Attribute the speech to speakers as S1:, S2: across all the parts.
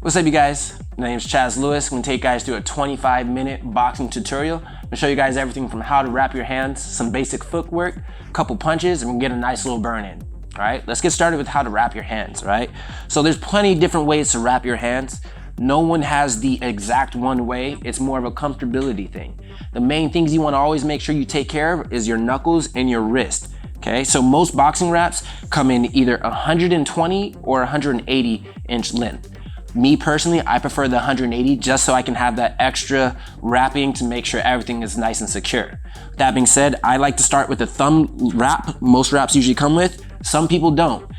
S1: What's up, you guys? My name is Chaz Lewis. I'm gonna take you guys through a 25-minute boxing tutorial. I'm gonna show you guys everything from how to wrap your hands, some basic footwork, a couple punches, and we can get a nice little burn in. All right, let's get started with how to wrap your hands, right? So there's plenty of different ways to wrap your hands. No one has the exact one way. It's more of a comfortability thing. The main things you wanna always make sure you take care of is your knuckles and your wrist. Okay, so most boxing wraps come in either 120 or 180 inch length. Me personally, I prefer the 180 just so I can have that extra wrapping to make sure everything is nice and secure. That being said, I like to start with the thumb wrap. Most wraps usually come with. Some people don't.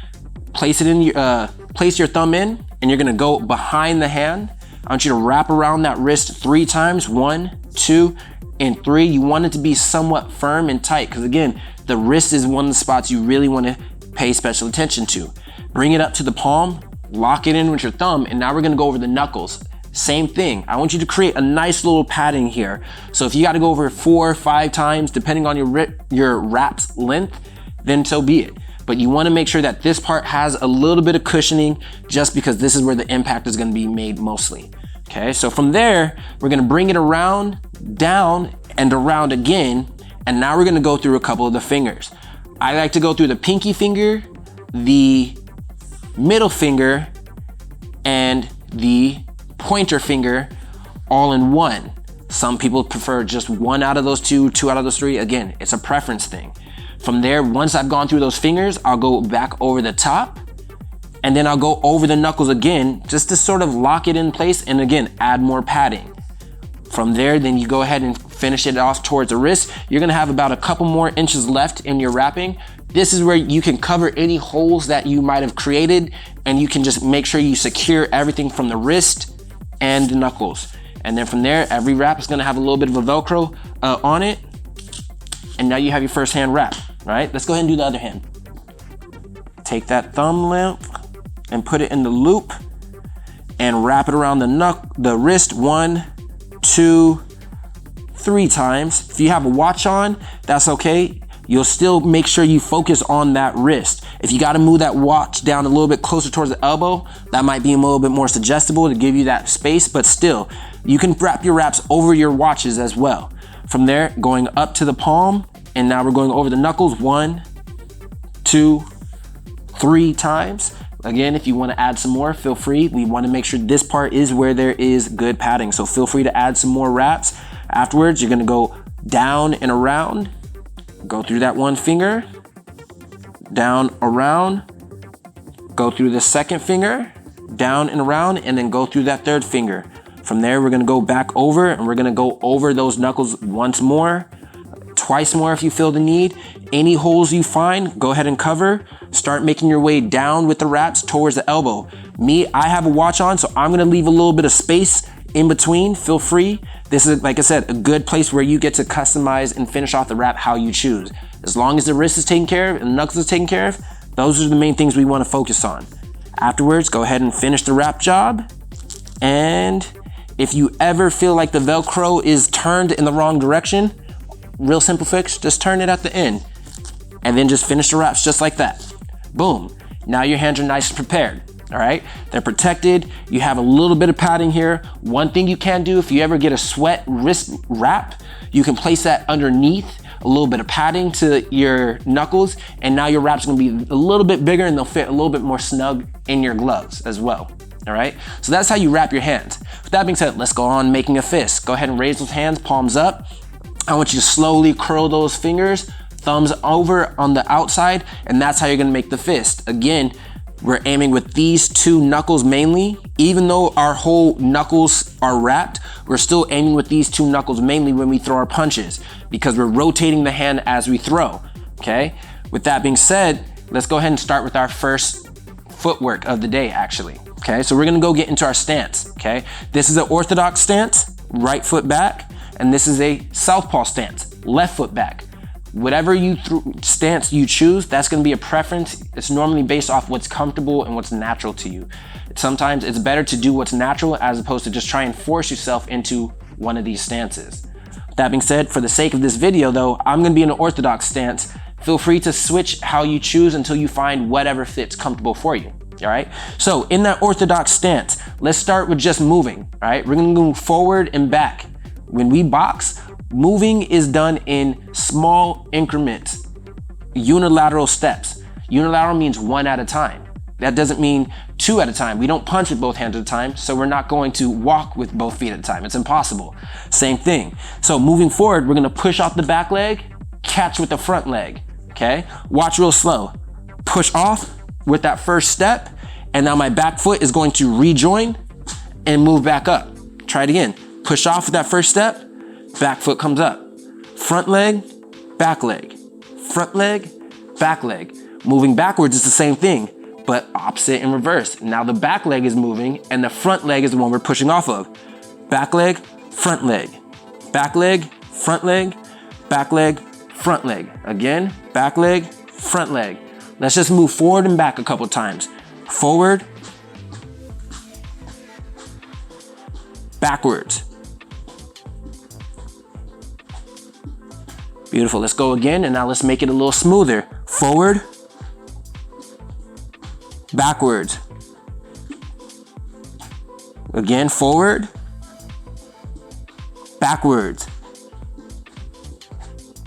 S1: Place your thumb in, and you're gonna go behind the hand. I want you to wrap around that wrist 3 times. 1, 2, and 3. You want it to be somewhat firm and tight, because again, the wrist is one of the spots you really want to pay special attention to. Bring it up to the palm, lock it in with your thumb, and now we're gonna go over the knuckles. Same thing. I want you to create a nice little padding here. So if you gotta go over 4 or 5 times, depending on your wrap's length, then so be it. But you wanna make sure that this part has a little bit of cushioning, just because this is where the impact is gonna be made mostly. Okay, so from there, we're gonna bring it around, down, and around again, and now we're gonna go through a couple of the fingers. I like to go through the pinky finger, the middle finger, and the pointer finger all in one. Some people prefer just 1 out of those 2, 2 out of those 3. Again, it's a preference thing. From there, once I've gone through those fingers, I'll go back over the top, and then I'll go over the knuckles again, just to sort of lock it in place, and again, add more padding. From there, then you go ahead and finish it off towards the wrist. You're gonna have about a couple more inches left in your wrapping. This is where you can cover any holes that you might have created, and you can just make sure you secure everything from the wrist and the knuckles. And then from there, every wrap is gonna have a little bit of a Velcro on it. And now you have your first hand wrap, right? Let's go ahead and do the other hand. Take that thumb length and put it in the loop and wrap it around the wrist 1, 2, 3 times. If you have a watch on, that's okay. You'll still make sure you focus on that wrist. If you gotta move that watch down a little bit closer towards the elbow, that might be a little bit more suggestible to give you that space, but still, you can wrap your wraps over your watches as well. From there, going up to the palm, and now we're going over the knuckles 1, 2, 3 times. Again, if you wanna add some more, feel free. We wanna make sure this part is where there is good padding, so feel free to add some more wraps. Afterwards, you're gonna go down and around, go through that one finger, down, around, go through the second finger, down and around, and then go through that third finger. From there, we're gonna go back over, and we're gonna go over those knuckles once more, twice more if you feel the need. Any holes you find, go ahead and cover. Start making your way down with the wraps towards the elbow. Me, I have a watch on, so I'm gonna leave a little bit of space in between. Feel free. This is, like I said, a good place where you get to customize and finish off the wrap how you choose. As long as the wrist is taken care of and the knuckles is taken care of, those are the main things we wanna focus on. Afterwards, go ahead and finish the wrap job. And if you ever feel like the Velcro is turned in the wrong direction, real simple fix, just turn it at the end. And then just finish the wraps just like that. Boom. Now your hands are nice and prepared. All right, they're protected. You have a little bit of padding here. One thing you can do, if you ever get a sweat wrist wrap, you can place that underneath a little bit of padding to your knuckles, and now your wrap's gonna be a little bit bigger and they'll fit a little bit more snug in your gloves as well. All right, so that's how you wrap your hands. With that being said, let's go on making a fist. Go ahead and raise those hands, palms up. I want you to slowly curl those fingers, thumbs over on the outside, and that's how you're gonna make the fist. Again, we're aiming with these 2 knuckles mainly. Even though our whole knuckles are wrapped, we're still aiming with these 2 knuckles mainly when we throw our punches, because we're rotating the hand as we throw, okay? With that being said, let's go ahead and start with our first footwork of the day, actually, okay? So we're gonna go get into our stance, okay? This is an orthodox stance, right foot back, and this is a southpaw stance, left foot back. Whatever stance you choose, that's gonna be a preference. It's normally based off what's comfortable and what's natural to you. Sometimes it's better to do what's natural as opposed to just try and force yourself into one of these stances. That being said, for the sake of this video though, I'm gonna be in an orthodox stance. Feel free to switch how you choose until you find whatever fits comfortable for you. all right? So in that orthodox stance, let's start with just moving, all right? We're gonna move forward and back. When we box, moving is done in small increments, unilateral steps. Unilateral means one at a time. That doesn't mean two at a time. We don't punch with both hands at a time, so we're not going to walk with both feet at a time. It's impossible. Same thing. So moving forward, we're gonna push off the back leg, catch with the front leg, okay? Watch real slow. Push off with that first step, and now my back foot is going to rejoin and move back up. Try it again. Push off with that first step, back foot comes up. Front leg, back leg. Front leg, back leg. Moving backwards is the same thing, but opposite and reverse. Now the back leg is moving and the front leg is the one we're pushing off of. Back leg, front leg. Back leg, front leg, back leg, front leg. Again, back leg, front leg. Let's just move forward and back a couple times. Forward, backwards. Beautiful, let's go again, and now let's make it a little smoother. Forward, backwards. Again, forward, backwards.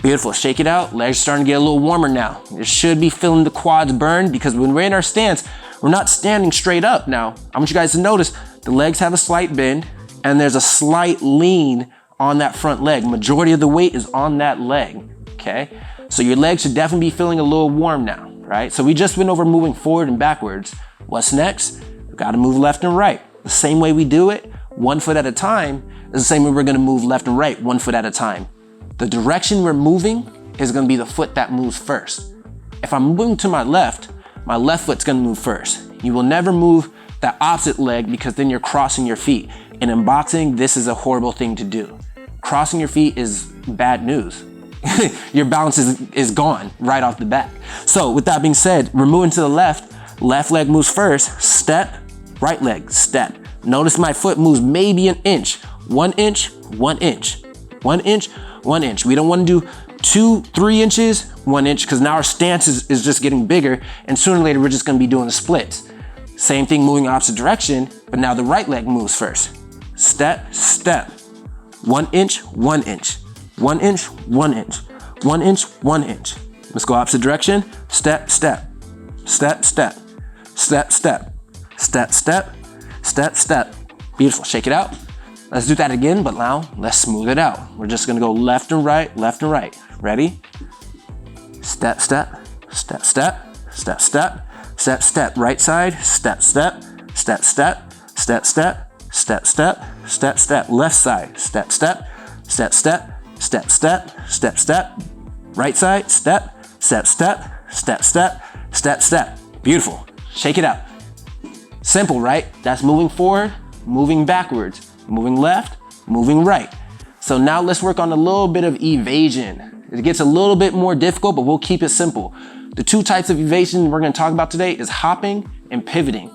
S1: Beautiful, shake it out. Legs starting to get a little warmer now. You should be feeling the quads burn because when we're in our stance, we're not standing straight up. Now, I want you guys to notice the legs have a slight bend and there's a slight lean on that front leg. Majority of the weight is on that leg, okay? So your legs should definitely be feeling a little warm now, right? So we just went over moving forward and backwards. What's next? We've got to move left and right. The same way we do it, 1 foot at a time, is the same way we're gonna move left and right, 1 foot at a time. The direction we're moving is gonna be the foot that moves first. If I'm moving to my left foot's gonna move first. You will never move that opposite leg because then you're crossing your feet. And in boxing, this is a horrible thing to do. Crossing your feet is bad news. Your balance is gone right off the bat. So with that being said, we're moving to the left leg moves first, step, right leg, step. Notice my foot moves maybe an inch, 1 inch, 1 inch, 1 inch, 1 inch. We don't want to do 2, 3 inches, 1 inch, because now our stance is just getting bigger, and sooner or later we're just going to be doing the splits. Same thing moving opposite direction, but now the right leg moves first. Step, step, 1 inch, 1 inch, 1 inch, 1 inch, 1 inch, 1 inch. Let's go opposite direction. Step, step, step, step, step, step, step, step, step, step. Beautiful, shake it out. Let's do that again, but now let's smooth it out. We're just gonna go left and right, left and right. Ready? Step, step, step, step, step, step, step, step. Right side, step, step, step, step, step, step, step, step, step, step. Left side, step, step, step, step, step, step, step, step. Right side, step, step, step, step, step, step, step. Beautiful, shake it out. Simple, right? That's moving forward, moving backwards. Moving left, moving right. So now let's work on a little bit of evasion. It gets a little bit more difficult, but we'll keep it simple. The 2 types of evasion we're gonna talk about today is hopping and pivoting,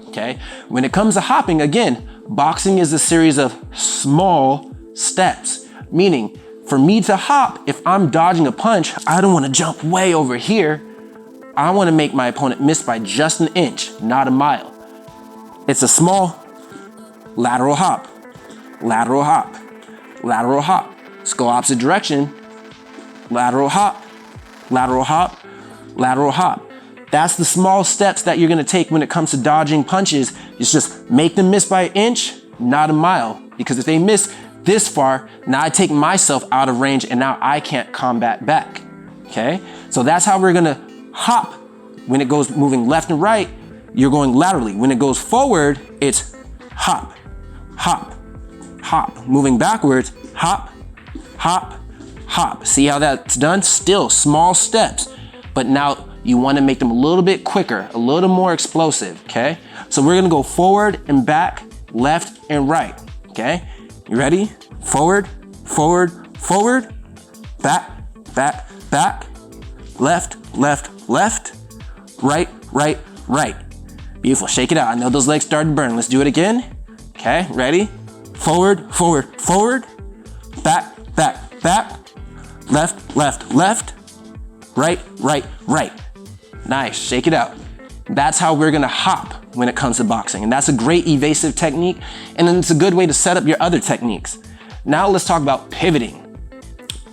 S1: okay? When it comes to hopping, again, boxing is a series of small steps, meaning for me to hop, if I'm dodging a punch, I don't wanna jump way over here. I wanna make my opponent miss by just an inch, not a mile. It's a small lateral hop. Lateral hop, lateral hop. Let's go opposite direction. Lateral hop, lateral hop, lateral hop. That's the small steps that you're gonna take when it comes to dodging punches. It's just make them miss by an inch, not a mile. Because if they miss this far, now I take myself out of range and now I can't combat back, okay? So that's how we're gonna hop. When it goes moving left and right, you're going laterally. When it goes forward, it's hop, hop, hop. Moving backwards, hop, hop, hop. See how that's done? Still small steps, but now you want to make them a little bit quicker, a little more explosive, okay? So we're gonna go forward and back, left and right, okay? You ready? Forward, forward, forward, back, back, back, left, left, left, right, right, right. Beautiful, shake it out. I know those legs started to burn. Let's do it again. Okay, ready? Forward, forward, forward, back, back, back, left, left, left, right, right, right. Nice, shake it out. That's how we're gonna hop when it comes to boxing. And that's a great evasive technique. And then it's a good way to set up your other techniques. Now let's talk about pivoting.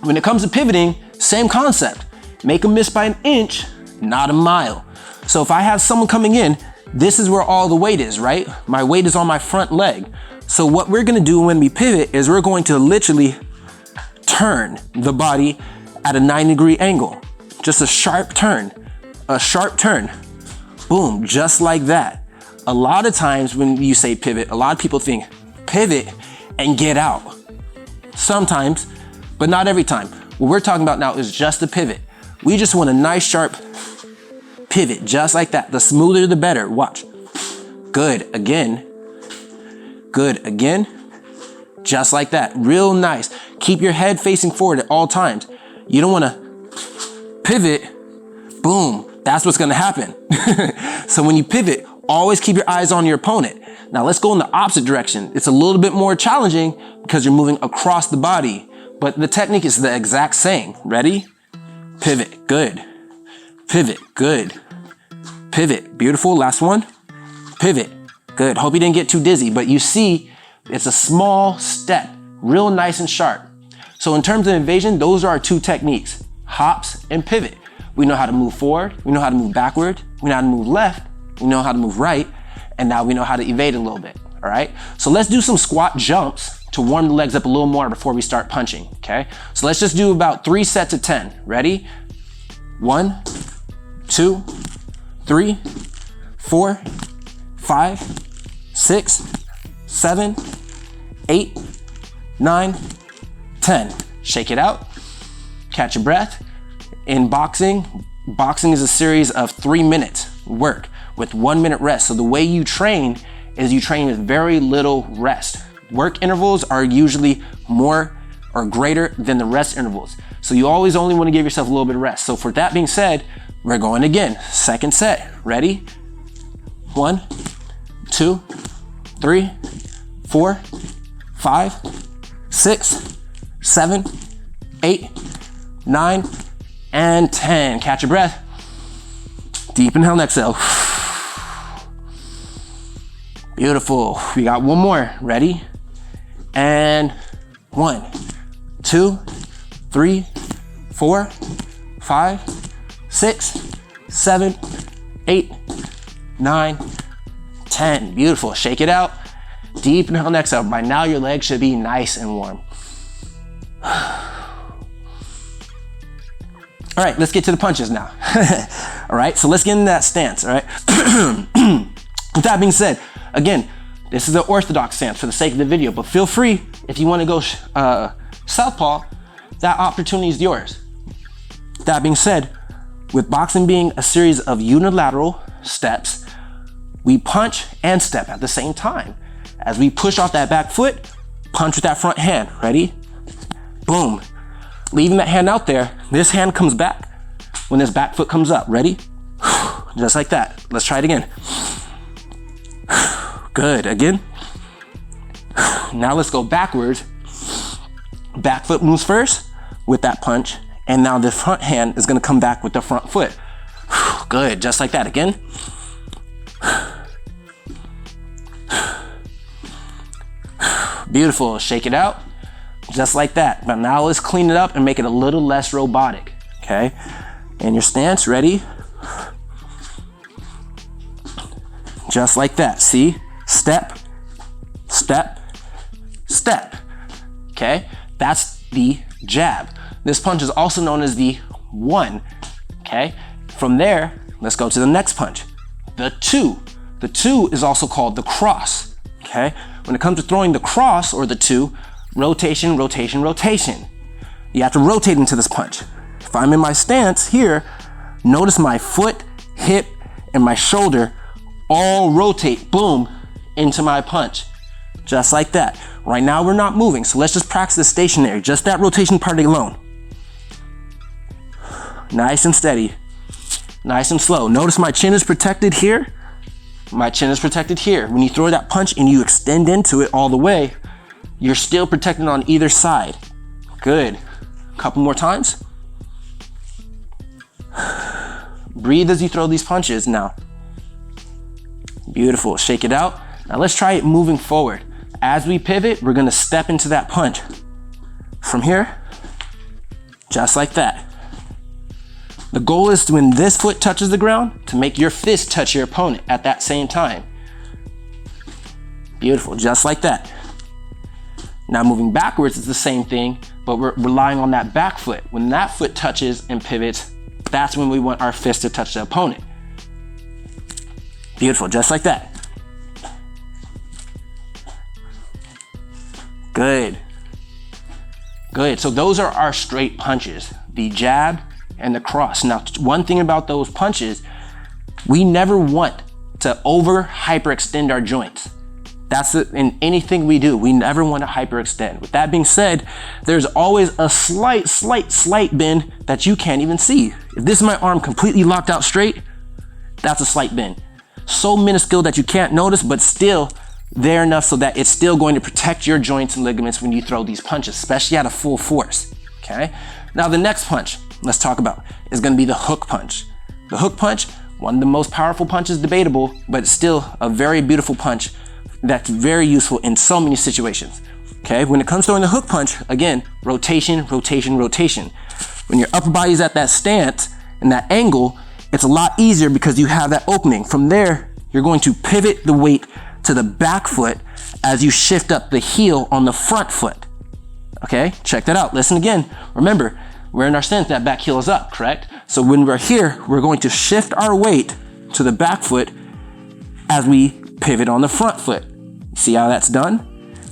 S1: When it comes to pivoting, same concept. Make a miss by an inch, not a mile. So if I have someone coming in, this is where all the weight is, right? My weight is on my front leg. So what we're gonna do when we pivot is we're going to literally turn the body at a 90-degree angle. Just a sharp turn, boom, just like that. A lot of times when you say pivot, a lot of people think pivot and get out. Sometimes, but not every time. What we're talking about now is just a pivot. We just want a nice sharp pivot, just like that. The smoother the better, watch. Good, again, just like that, real nice. Keep your head facing forward at all times. You don't wanna pivot, boom, that's what's gonna happen. So when you pivot, always keep your eyes on your opponent. Now let's go in the opposite direction. It's a little bit more challenging because you're moving across the body, but the technique is the exact same. Ready? Pivot, good. Pivot, good. Pivot, beautiful, last one. Pivot, good. Hope you didn't get too dizzy, but you see, it's a small step, real nice and sharp. So in terms of evasion, those are our two techniques, hops and pivot. We know how to move forward, we know how to move backward, we know how to move left, we know how to move right, and now we know how to evade a little bit, all right? So let's do some squat jumps to warm the legs up a little more before we start punching, okay? So let's just do about 3 sets of 10. Ready? 1, 2, 3, 4, 5, 6, 7, 8, 9, 10. Shake it out, catch your breath. In boxing is a series of 3 minutes work with 1 minute rest. So the way you train is you train with very little rest. Work intervals are usually more or greater than the rest intervals. So you always only want to give yourself a little bit of rest. So for that being said, we're going again. Second set, ready? 1, 2, 3, 4, 5, 6, 7, 8, 9, and 10. Catch your breath. Deep inhale and exhale. Beautiful. We got one more. Ready? And 1, 2, 3, 4, 5, 6, 7, 8, 9, 10. Beautiful. Shake it out. Deep inhale and exhale. By now your legs should be nice and warm. All right, let's get to the punches now. All right, so let's get into that stance, all right? With that being said, again, this is the orthodox stance for the sake of the video, but feel free, if you wanna go southpaw, that opportunity is yours. That being said, with boxing being a series of unilateral steps, we punch and step at the same time. As we push off that back foot, punch with that front hand. Ready? Boom. Leaving that hand out there, this hand comes back when this back foot comes up. Ready? Just like that. Let's try it again. Good. Again. Now let's go backwards. Back foot moves first with that punch, and now the front hand is gonna come back with the front foot. Good. Just like that. Again. Beautiful. Shake it out. Just like that. But now let's clean it up and make it a little less robotic. Okay? And your stance, ready? Just like that. See? Step, step, step. Okay? That's the jab. This punch is also known as the 1. Okay? From there, let's go to the next punch. The 2. The 2 is also called the cross. Okay? When it comes to throwing the cross or the 2, rotation, rotation, rotation. You have to rotate into this punch. If I'm in my stance here, notice my foot, hip, and my shoulder all rotate, boom, into my punch. Just like that. Right now we're not moving, so let's just practice the stationary, just that rotation part alone. Nice and steady, nice and slow. Notice my chin is protected here. My chin is protected here. When you throw that punch and you extend into it all the way, you're still protected on either side. Good. A couple more times. Breathe as you throw these punches. Now, Beautiful, shake it out. Now let's try it moving forward. As we pivot, we're gonna step into that punch. From here, just like that. The goal is when this foot touches the ground, to make your fist touch your opponent at that same time. Beautiful, just like that. Now moving backwards is the same thing, but we're relying on that back foot. When that foot touches and pivots, that's when we want our fist to touch the opponent. Beautiful, just like that. Good. Good, so those are our straight punches, the jab and the cross. Now, one thing about those punches, we never want to hyperextend our joints. That's it, in anything we do, we never want to hyperextend. With that being said, there's always a slight bend that you can't even see. If this is my arm completely locked out straight, that's a slight bend. So minuscule that you can't notice, but still there enough so that it's still going to protect your joints and ligaments when you throw these punches, especially at a full force, okay? Now the next punch, let's talk about, is gonna be the hook punch. The hook punch, one of the most powerful punches, debatable, but still a very beautiful punch that's very useful in so many situations, okay? When it comes to throwing the hook punch, again, rotation, rotation, rotation. When your upper body's at that stance and that angle, it's a lot easier because you have that opening. From there, you're going to pivot the weight to the back foot as you shift up the heel on the front foot. Okay, check that out, listen again. Remember, we're in our stance, that back heel is up, correct? So when we're here, we're going to shift our weight to the back foot as we pivot on the front foot. See how that's done?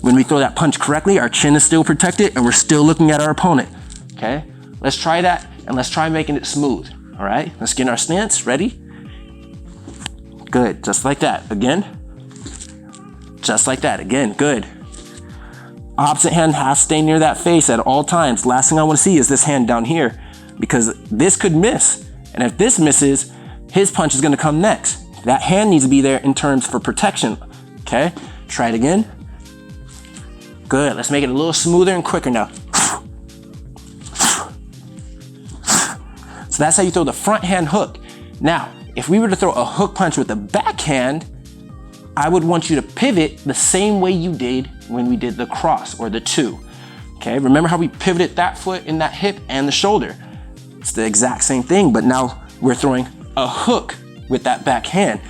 S1: When we throw that punch correctly, our chin is still protected and we're still looking at our opponent, okay? Let's try that and let's try making it smooth, all right? Let's get in our stance, ready? Good, just like that, again. Just like that, again, good. Opposite hand has to stay near that face at all times. Last thing I wanna see is this hand down here because this could miss. And if this misses, his punch is gonna come next. That hand needs to be there in terms for protection, okay? Try it again. Good, let's make it a little smoother and quicker now. So that's how you throw the front hand hook. Now, if we were to throw a hook punch with the backhand, I would want you to pivot the same way you did when we did the cross or the two, okay? Remember how we pivoted that foot and that hip and the shoulder? It's the exact same thing, but now we're throwing a hook with that back hand.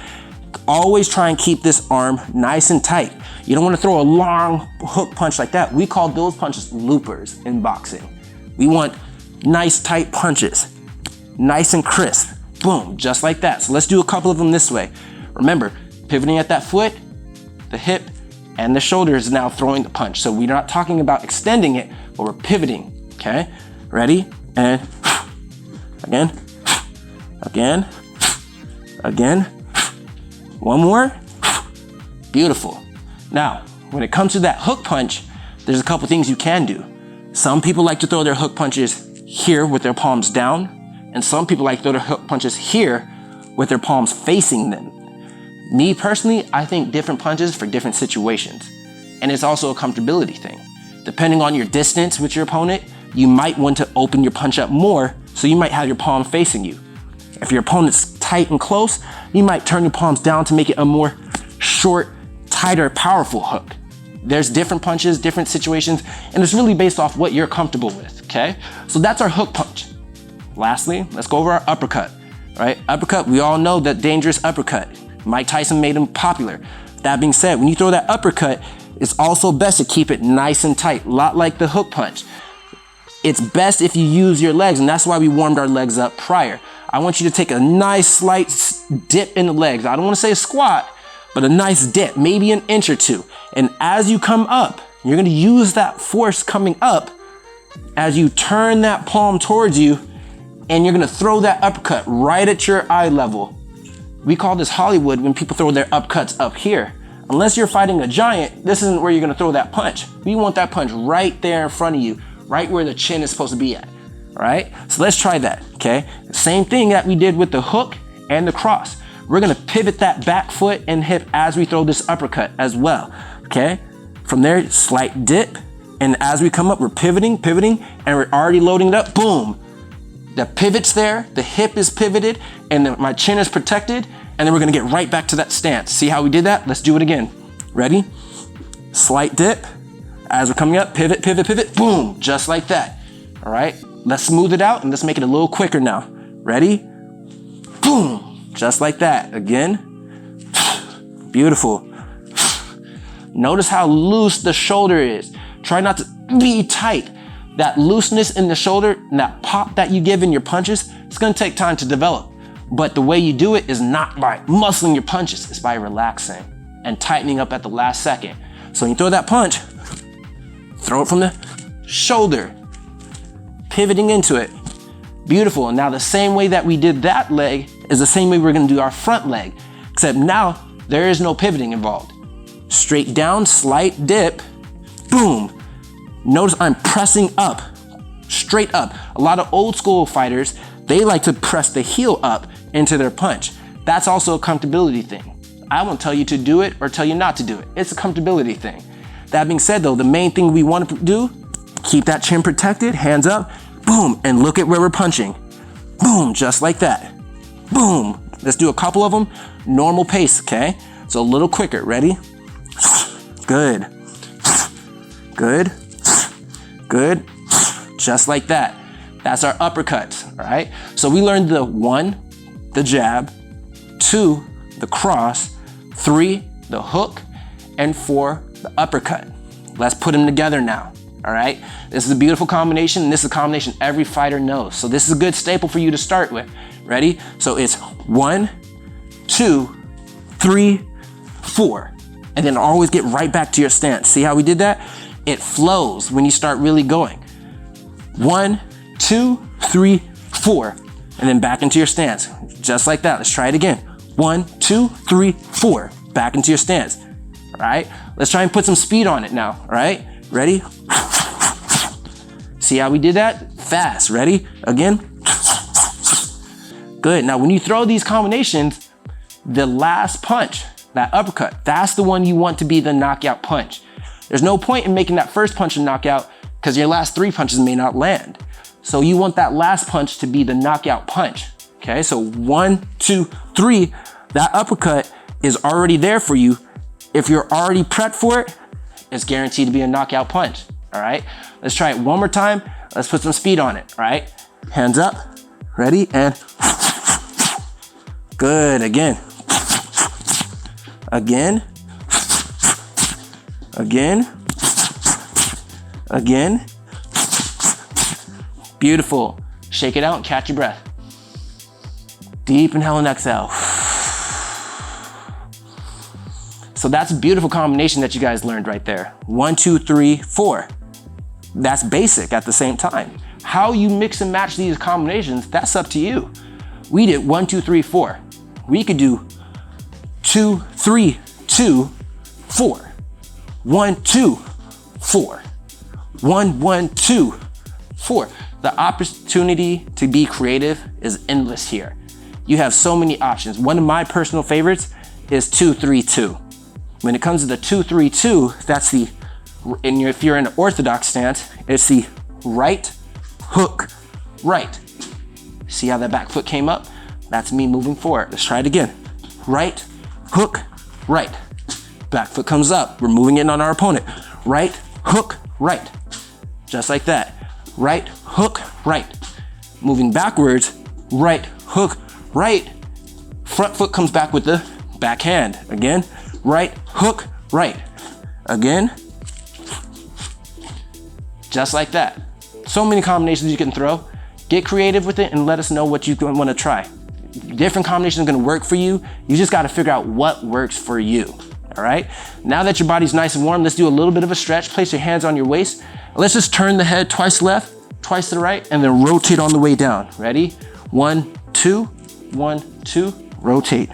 S1: Always try and keep this arm nice and tight. You don't want to throw a long hook punch like that. We call those punches loopers in boxing. We want nice tight punches, nice and crisp, boom, just like that. So let's do a couple of them this way. Remember, pivoting at that foot, the hip, and the shoulder is now throwing the punch. So we're not talking about extending it, but we're pivoting, okay? Ready? And again, again, again. One more. Beautiful. Now, when it comes to that hook punch, there's a couple things you can do. Some people like to throw their hook punches here with their palms down, and some people like to throw their hook punches here with their palms facing them. Me personally, I think different punches for different situations. And it's also a comfortability thing. Depending on your distance with your opponent, you might want to open your punch up more, so you might have your palm facing you. If your opponent's tight and close, you might turn your palms down to make it a more short, tighter, powerful hook. There's different punches, different situations, and it's really based off what you're comfortable with, okay? So that's our hook punch. Lastly, let's go over our uppercut, right? Uppercut, we all know that dangerous uppercut. Mike Tyson made him popular. That being said, when you throw that uppercut, it's also best to keep it nice and tight, a lot like the hook punch. It's best if you use your legs, and that's why we warmed our legs up prior. I want you to take a nice slight dip in the legs. I don't want to say a squat, but a nice dip, maybe an inch or two. And as you come up, you're going to use that force coming up as you turn that palm towards you, and you're going to throw that uppercut right at your eye level. We call this Hollywood when people throw their uppercuts up here. Unless you're fighting a giant, this isn't where you're gonna throw that punch. We want that punch right there in front of you, right where the chin is supposed to be at, all right? So let's try that, okay? Same thing that we did with the hook and the cross. We're gonna pivot that back foot and hip as we throw this uppercut as well, okay? From there, slight dip, and as we come up, we're pivoting, and we're already loading it up, boom. The pivot's there, the hip is pivoted, and my chin is protected, and then we're gonna get right back to that stance. See how we did that? Let's do it again. Ready? Slight dip. As we're coming up, pivot, pivot, pivot, boom, just like that. All right, let's smooth it out and let's make it a little quicker now. Ready? Boom, just like that. Again, beautiful. Notice how loose the shoulder is. Try not to be tight. That looseness in the shoulder and that pop that you give in your punches, it's gonna take time to develop. But the way you do it is not by muscling your punches, it's by relaxing and tightening up at the last second. So when you throw that punch, throw it from the shoulder, pivoting into it. Beautiful. And now the same way that we did that leg is the same way we're gonna do our front leg, except now there is no pivoting involved. Straight down, slight dip, boom. Notice I'm pressing up, straight up. A lot of old school fighters, they like to press the heel up into their punch. That's also a comfortability thing. I won't tell you to do it or tell you not to do it. It's a comfortability thing. That being said though, the main thing we want to do, keep that chin protected, hands up, boom, and look at where we're punching. Boom, just like that. Boom. Let's do a couple of them, normal pace, okay? So a little quicker, ready? Good. Good. Good. Just like that. That's our uppercuts, all right? So we learned the 1, the jab, 2, the cross, 3, the hook, and 4, the uppercut. Let's put them together now, all right? This is a beautiful combination, and this is a combination every fighter knows. So this is a good staple for you to start with. Ready? So it's 1, 2, 3, 4. And then always get right back to your stance. See how we did that? It flows when you start really going. 1, 2, 3, 4. And then back into your stance. Just like that. Let's try it again. 1, 2, 3, 4. Back into your stance. All right? Let's try and put some speed on it now. All right? Ready? See how we did that? Fast. Ready? Again. Good. Now, when you throw these combinations, the last punch, that uppercut, that's the one you want to be the knockout punch. There's no point in making that first punch a knockout because your last 3 punches may not land. So you want that last punch to be the knockout punch. Okay, so 1, 2, 3, that uppercut is already there for you. If you're already prepped for it, it's guaranteed to be a knockout punch. All right, let's try it one more time. Let's put some speed on it. All right, hands up, ready, and good. Again. Again. Again. Again. Beautiful. Shake it out and catch your breath. Deep inhale and exhale. So that's a beautiful combination that you guys learned right there. 1, 2, 3, 4. That's basic at the same time. How you mix and match these combinations, that's up to you. We did 1, 2, 3, 4. We could do 2, 3, 2, 4. 1, 2, 4. 1, 1, 2, 4. The opportunity to be creative is endless here. You have so many options. One of my personal favorites is 2, 3, 2. When it comes to the 2, 3, 2, that's the, and if you're in an orthodox stance, it's the right, hook, right. See how that back foot came up? That's me moving forward. Let's try it again. Right, hook, right. Back foot comes up. We're moving in on our opponent. Right, hook, right. Just like that. Right, hook, right. Moving backwards, right, hook, right. Front foot comes back with the backhand. Again, right, hook, right. Again. Just like that. So many combinations you can throw. Get creative with it and let us know what you want to try. Different combinations are going to work for you. You just got to figure out what works for you. All right. Now that your body's nice and warm, let's do a little bit of a stretch. Place your hands on your waist. Let's just turn the head twice left, twice to the right, and then rotate on the way down. Ready? 1, 2, 1, 2, rotate.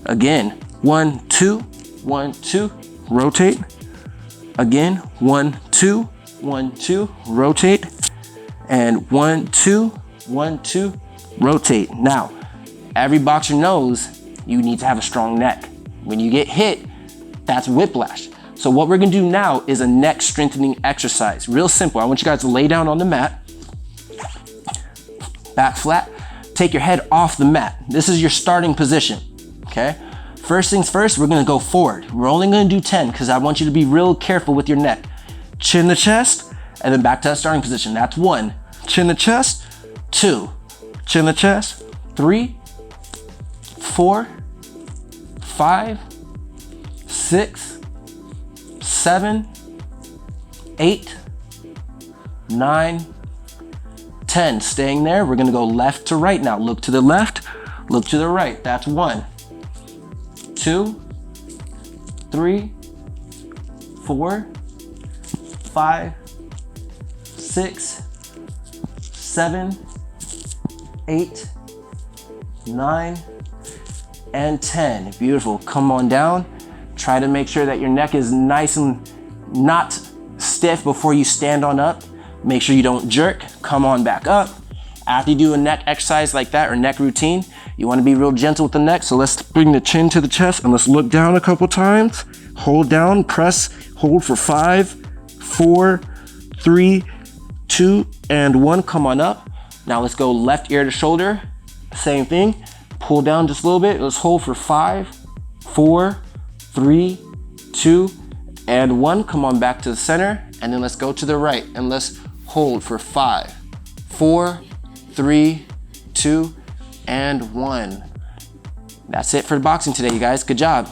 S1: Again, 1, 2, 1, 2, rotate. Again, 1, 2, 1, 2, rotate. And 1, 2, 1, 2, rotate. Now, every boxer knows you need to have a strong neck. When you get hit, that's whiplash. So what we're gonna do now is a neck strengthening exercise. Real simple. I want you guys to lay down on the mat, back flat, take your head off the mat. This is your starting position, okay? First things first, we're gonna go forward. We're only gonna do 10 because I want you to be real careful with your neck. Chin the chest, and then back to that starting position. That's 1. Chin the chest, 2. Chin the chest, 3, 4, 5, 6, 7, 8, 9, 10. Staying there, we're gonna go left to right now. Look to the left, look to the right. That's 1, 2, 3, 4, 5, 6, 7, 8, 9, and 10. Beautiful. Come on down. Try to make sure that your neck is nice and not stiff before you stand on up. Make sure you don't jerk. Come on back up. After you do a neck exercise like that or neck routine, you want to be real gentle with the neck. So let's bring the chin to the chest and let's look down a couple times. Hold down, press, hold for 5, 4, 3, 2, and 1. Come on up. Now let's go left ear to shoulder. Same thing. Pull down just a little bit. Let's hold for 5, 4, 3, 2, and 1. Come on back to the center. And then let's go to the right and let's hold for 5, 4, 3, 2, and 1. That's it for boxing today, you guys. Good job.